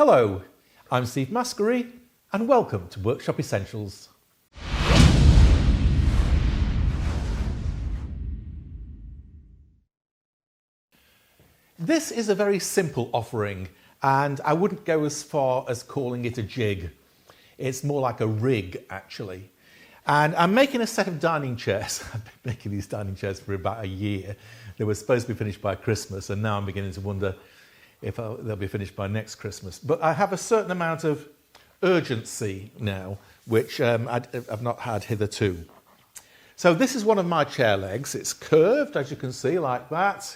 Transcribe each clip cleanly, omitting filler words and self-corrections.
Hello, I'm Steve Maskery and welcome to Workshop Essentials. This is a very simple offering and I wouldn't go as far as calling it a jig. It's more like a rig actually. And I'm making a set of dining chairs. I've been making these dining chairs for about a year. They were supposed to be finished by Christmas and now I'm beginning to wonder if they'll be finished by next Christmas. But I have a certain amount of urgency now, which I've not had hitherto. So this is one of my chair legs. It's curved, as you can see, like that.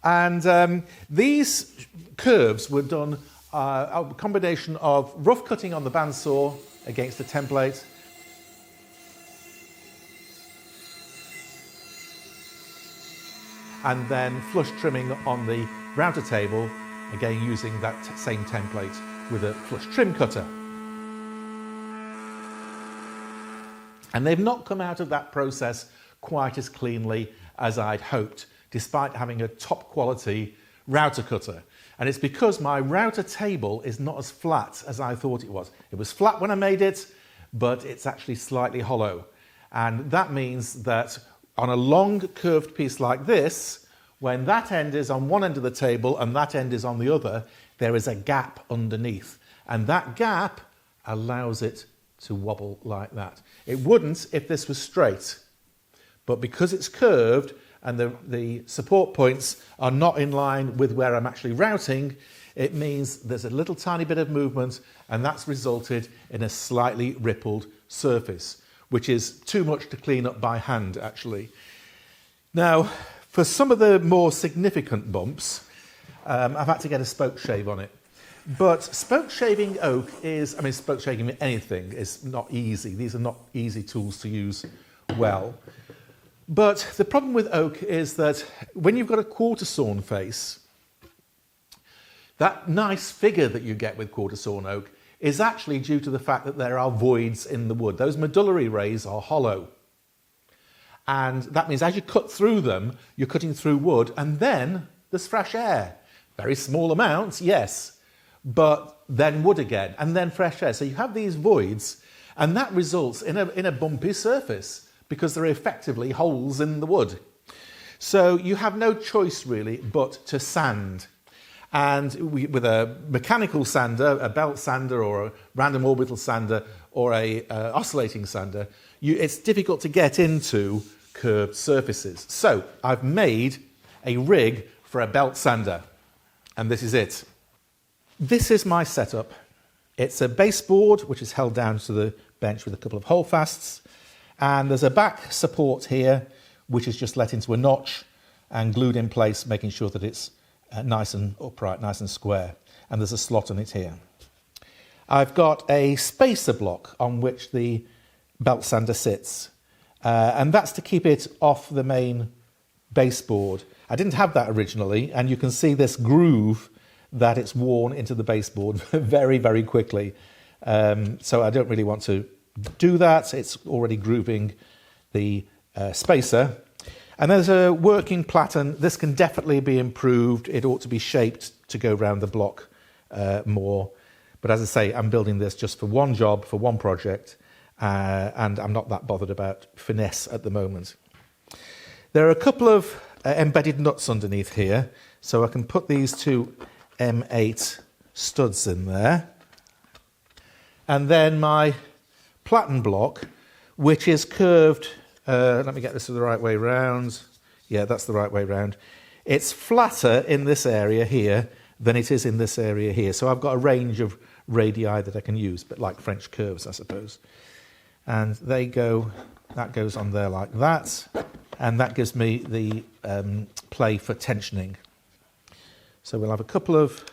And these curves were done a combination of rough cutting on the bandsaw against the template, and then flush trimming on the router table, again using that same template with a flush trim cutter. And they've not come out of that process quite as cleanly as I'd hoped, despite having a top quality router cutter. And it's because my router table is not as flat as I thought it was. It was flat when I made it, but it's actually slightly hollow. And that means that on a long curved piece like this, when that end is on one end of the table and that end is on the other, there is a gap underneath. And that gap allows it to wobble like that. It wouldn't if this was straight. But because it's curved and the support points are not in line with where I'm actually routing, it means there's a little tiny bit of movement and that's resulted in a slightly rippled surface, which is too much to clean up by hand actually. Now, for some of the more significant bumps, I've had to get a spoke shave on it. But spoke shaving oak is, spoke shaving anything is not easy. These are not easy tools to use well. But the problem with oak is that when you've got a quarter sawn face, that nice figure that you get with quarter sawn oak is actually due to the fact that there are voids in the wood. Those medullary rays are hollow. And that means as you cut through them, you're cutting through wood, and then there's fresh air. Very small amounts, yes, but then wood again, and then fresh air. So you have these voids, and that results in a bumpy surface because there are effectively holes in the wood. So you have no choice really but to sand. And with a mechanical sander, a belt sander or a random orbital sander or a oscillating sander, it's difficult to get into curved surfaces. So I've made a rig for a belt sander, and this is it. This is my setup. It's a baseboard which is held down to the bench with a couple of holdfasts, and there's a back support here which is just let into a notch and glued in place, making sure that it's nice and upright, nice and square, and there's a slot on it here. I've got a spacer block on which the belt sander sits, and that's to keep it off the main baseboard. I didn't have that originally, and you can see this groove that it's worn into the baseboard very, very quickly. So I don't really want to do that. It's already grooving the spacer. And there's a working platen. This can definitely be improved. It ought to be shaped to go around the block more. But as I say, I'm building this just for one job, for one project, and I'm not that bothered about finesse at the moment. There are a couple of embedded nuts underneath here, so I can put these two M8 studs in there. And then my platen block, which is curved, let me get this the right way round. Yeah, that's the right way round. It's flatter in this area here than it is in this area here. So I've got a range of radii that I can use, but like French curves, I suppose. And that goes on there like that. And that gives me the play for tensioning. So we'll have a couple of,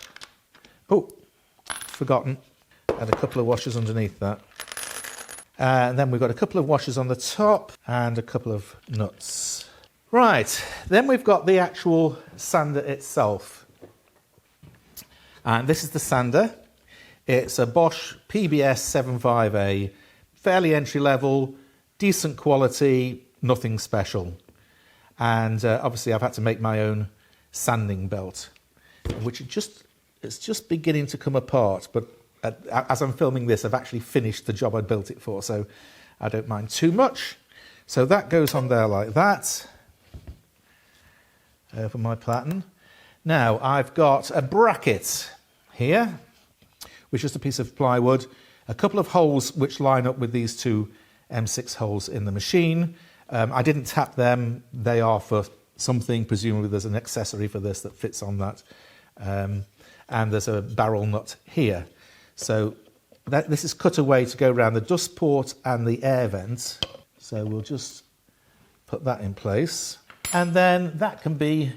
forgotten, and a couple of washers underneath that. And then we've got a couple of washers on the top and a couple of nuts. Right, then we've got the actual sander itself. And this is the sander. It's a Bosch PBS 75A, fairly entry level, decent quality, nothing special. And obviously I've had to make my own sanding belt, which just It's just beginning to come apart, but as I'm filming this, I've actually finished the job I built it for, so I don't mind too much. So that goes on there like that, over my platen. Now I've got a bracket here, which is a piece of plywood, a couple of holes which line up with these two M6 holes in the machine. I didn't tap them, they are for something, presumably there's an accessory for this that fits on that. And there's a barrel nut here. So this is cut away to go around the dust port and the air vent. So we'll just put that in place. And then that can be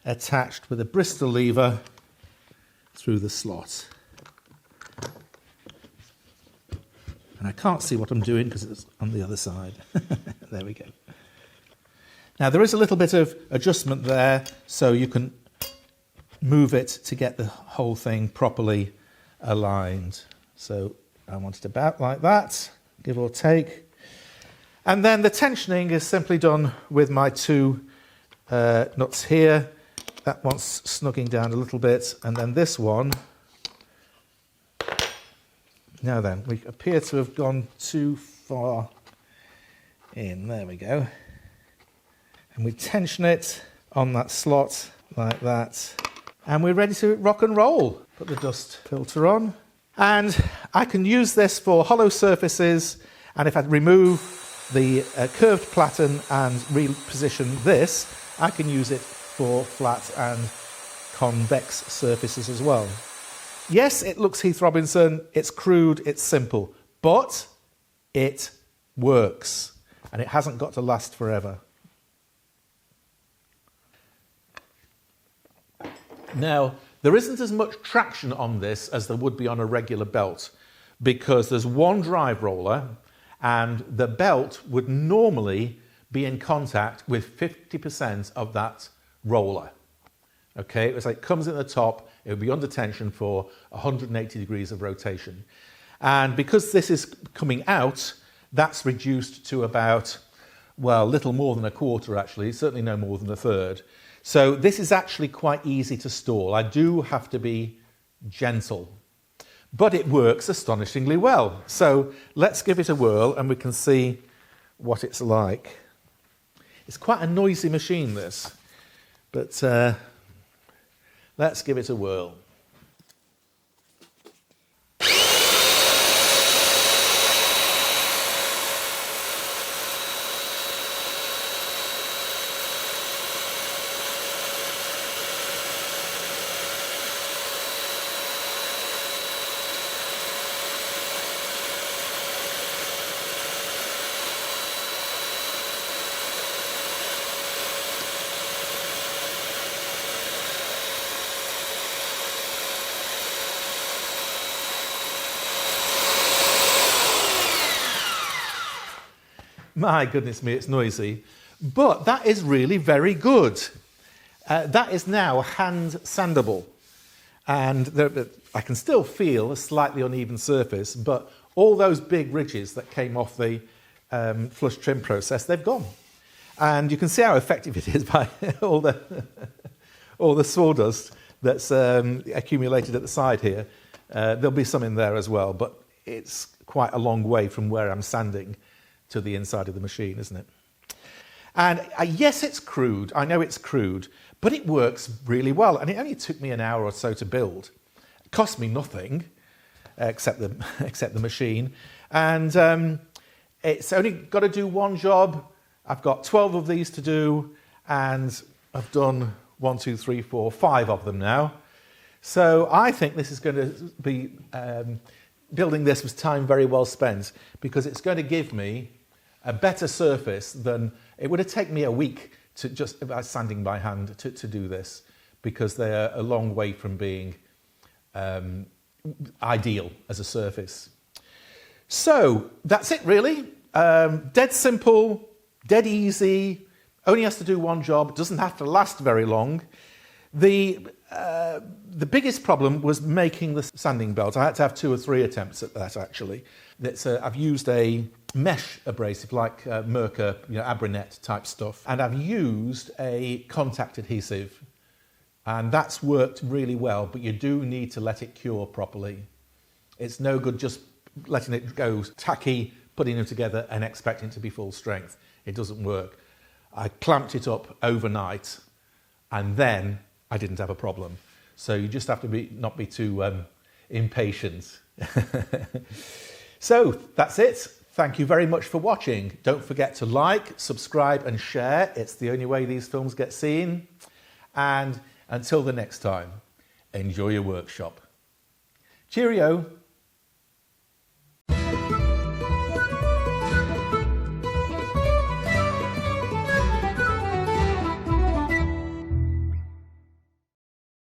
attached with a Bristol lever through the slot. And I can't see what I'm doing because it's on the other side. There we go. Now there is a little bit of adjustment there, so you can move it to get the whole thing properly aligned. So I want it about like that, give or take. And then the tensioning is simply done with my two nuts here. That one's snugging down a little bit, and then this one. Now then, we appear to have gone too far in. There we go. And we tension it on that slot like that. And we're ready to rock and roll. Put the dust filter on. And I can use this for hollow surfaces. And if I remove the curved platen and reposition this, I can use it for flat and convex surfaces as well. Yes, it looks Heath-Robinson, it's crude, it's simple, but it works, and it hasn't got to last forever. Now, there isn't as much traction on this as there would be on a regular belt, because there's one drive roller, and the belt would normally be in contact with 50% of that roller. Okay, it's like it comes in the top, it would be under tension for 180 degrees of rotation. And because this is coming out, that's reduced to about, well, little more than a quarter actually, certainly no more than a third. So this is actually quite easy to stall. I do have to be gentle, but it works astonishingly well. So let's give it a whirl and we can see what it's like. It's quite a noisy machine, this, but let's give it a whirl. My goodness me, it's noisy. But that is really very good. That is now hand sandable. And I can still feel a slightly uneven surface, but all those big ridges that came off the flush trim process, they've gone. And you can see how effective it is by all the sawdust that's accumulated at the side here. There'll be some in there as well, but it's quite a long way from where I'm sanding to the inside of the machine, isn't it? And yes, it's crude. I know it's crude, but it works really well. And it only took me an hour or so to build. It cost me nothing except the machine. And it's only got to do one job. I've got 12 of these to do, and I've done 1, 2, 3, 4, 5 of them now. So I think this is going to be building this was time very well spent, because it's going to give me a better surface than it would have taken me a week to just by sanding by hand to do this, because they're a long way from being ideal as a surface. So that's it really. Dead simple, dead easy, only has to do one job, doesn't have to last very long. The biggest problem was making the sanding belt. I had to have 2 or 3 attempts at that actually. I've used a mesh abrasive like Mercer, Abrinet type stuff, and I've used a contact adhesive And that's worked really well, but you do need to let it cure properly. It's no good just letting it go tacky, putting them together and expecting it to be full strength. It doesn't work. I clamped it up overnight and then I didn't have a problem. So you just have to not be too impatient. So that's it. Thank you very much for watching. Don't forget to like, subscribe and share. It's the only way these films get seen. And until the next time, enjoy your workshop. Cheerio.